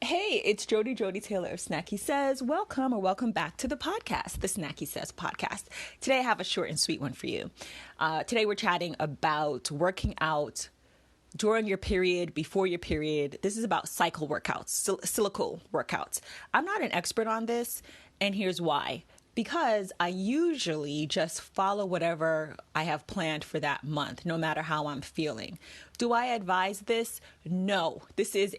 Hey, it's Joddie Taylor of SnackySays. Welcome back to the podcast, the SnackySays Podcast. Today I have a short and sweet one for you. Today we're chatting about working out during your period, before your period. This is about cycle workouts, cyclical workouts. I'm not an expert on this, and here's why. Because I usually just follow whatever I have planned for that month, no matter how I'm feeling. Do I advise this? No. This is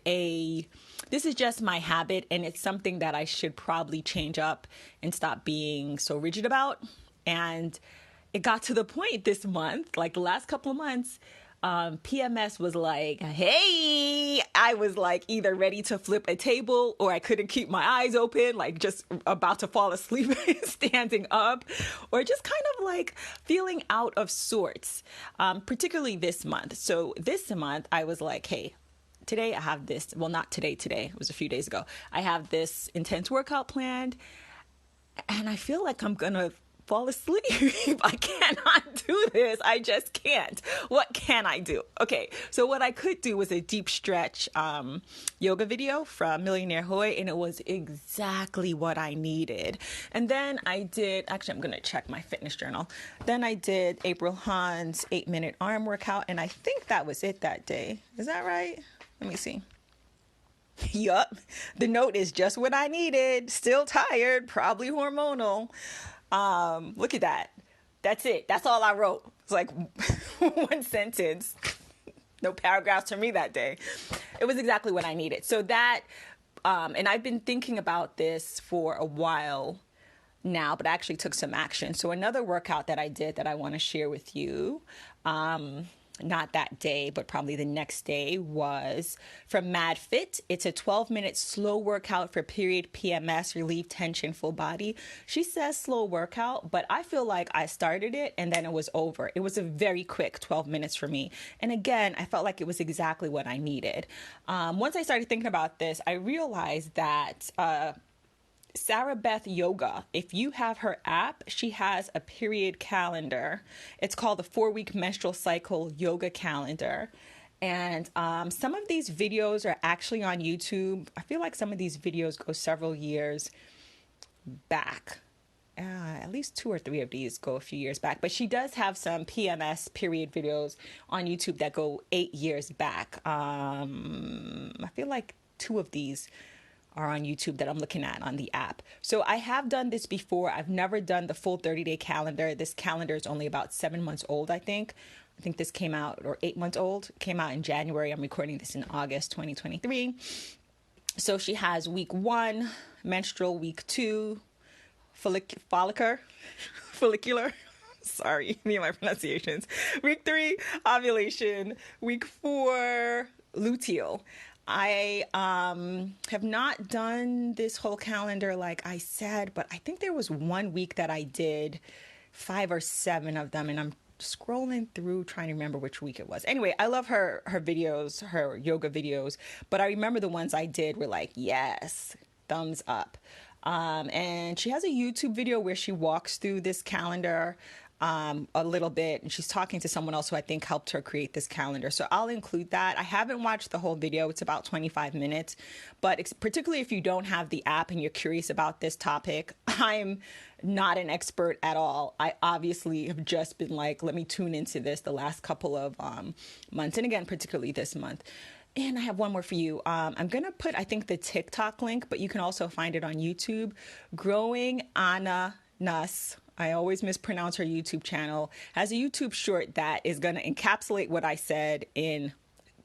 just my habit, and it's something that I should probably change up and stop being so rigid about. And it got to the point this month, like the last couple of months, PMS was like, hey, I was like either ready to flip a table or I couldn't keep my eyes open, like just about to fall asleep standing up, or just kind of like feeling out of sorts, particularly this month. So this month I was like, hey, today I have this, well, not today, it was a few days ago. I have this intense workout planned and I feel like I'm going to fall asleep. I cannot do this. I just can't. What can I do? Okay, so what I could do was a deep stretch yoga video from Millionaire Hoy, and it was exactly what I needed. And then I did, actually I'm going to check my fitness journal. Then I did April Hahn's 8-minute arm workout, and I think that was it that day. Is that right? Let me see. Yup. The note is just what I needed. Still tired, probably hormonal. Look at that. That's it. That's all I wrote. It's like one sentence, no paragraphs for me that day. It was exactly what I needed. So that, and I've been thinking about this for a while now, but I actually took some action. So another workout that I did that I want to share with you, not that day, but probably the next day, was from MadFit. It's a 12-minute slow workout for period PMS, relieve tension, full body. She says slow workout, but I feel like I started it and then it was over. It was a very quick 12 minutes for me. And again, I felt like it was exactly what I needed. Once I started thinking about this, I realized that SarahBethYoga, if you have her app, she has a period calendar. It's called the 4-week menstrual cycle yoga calendar. And some of these videos are actually on YouTube. I feel like some of these videos go several years back. At least 2 or 3 of these go a few years back. But she does have some PMS period videos on YouTube that go 8 years back. I feel like 2 of these are on YouTube that I'm looking at on the app. So I have done this before. I've never done the full 30-day calendar. This calendar is only about 7 months old, I think. I think this came out, or 8 months old, came out in January. I'm recording this in August 2023. So she has week 1, menstrual, week 2, follicular. Sorry, me and my pronunciations. Week 3, ovulation. Week 4, luteal. I have not done this whole calendar like I said, but I think there was 1 week that I did 5 or 7 of them, and I'm scrolling through trying to remember which week it was. Anyway, I love her videos, her yoga videos, but I remember the ones I did were like, yes, thumbs up. And she has a YouTube video where she walks through this calendar a little bit, and she's talking to someone else who I think helped her create this calendar. So I'll include that. I haven't watched the whole video. It's about 25 minutes, but particularly if you don't have the app and you're curious about this topic, I'm not an expert at all. I obviously have just been like, let me tune into this the last couple of months. And again, particularly this month. And I have one more for you. I'm going to put, I think, the TikTok link, but you can also find it on YouTube. Growing Ananas. I always mispronounce her YouTube channel, has a YouTube short that is going to encapsulate what I said in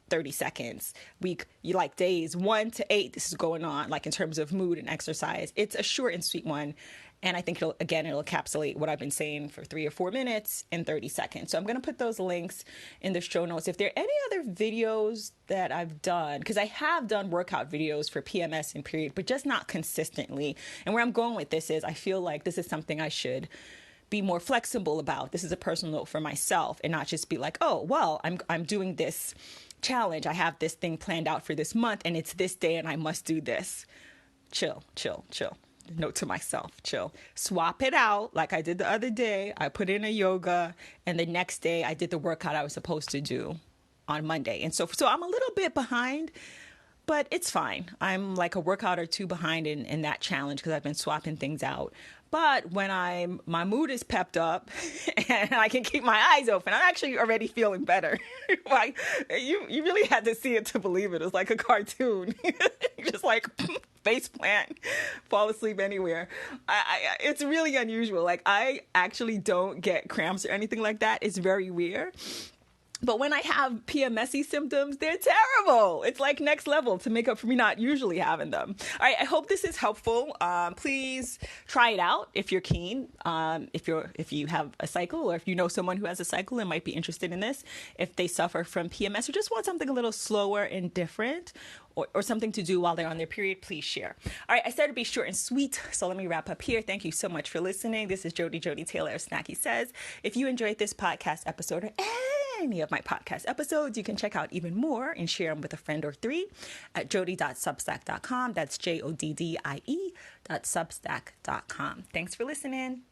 30 seconds. You like days 1 to 8, this is going on, like in terms of mood and exercise. It's a short and sweet one. And I think it'll encapsulate what I've been saying for 3 or 4 minutes in 30 seconds. So I'm going to put those links in the show notes. If there are any other videos that I've done, because I have done workout videos for PMS and period, but just not consistently. And where I'm going with this is I feel like this is something I should be more flexible about. This is a personal note for myself, and not just be like, oh, well, I'm doing this challenge. I have this thing planned out for this month and it's this day and I must do this. Chill. Note to myself, chill. Swap it out like I did the other day. I put in a yoga, and the next day I did the workout I was supposed to do on Monday. And so I'm a little bit behind, but it's fine. I'm like a workout or two behind in that challenge because I've been swapping things out. But when my mood is pepped up and I can keep my eyes open, I'm actually already feeling better. Like you really had to see it to believe it. It's like a cartoon. Just like face plant, fall asleep anywhere. It's really unusual. Like I actually don't get cramps or anything like that. It's very weird. But when I have PMS symptoms, they're terrible. It's like next level to make up for me not usually having them. All right, I hope this is helpful. Please try it out if you're keen. If you have a cycle, or if you know someone who has a cycle and might be interested in this, if they suffer from PMS or just want something a little slower and different, or something to do while they're on their period, please share. All right, I said to be short and sweet, so let me wrap up here. Thank you so much for listening. This is Joddie Taylor of SnackySays. If you enjoyed this podcast episode or any of my podcast episodes, you can check out even more and share them with a friend or three at joddie.substack.com. That's JODDIE.substack.com. Thanks for listening.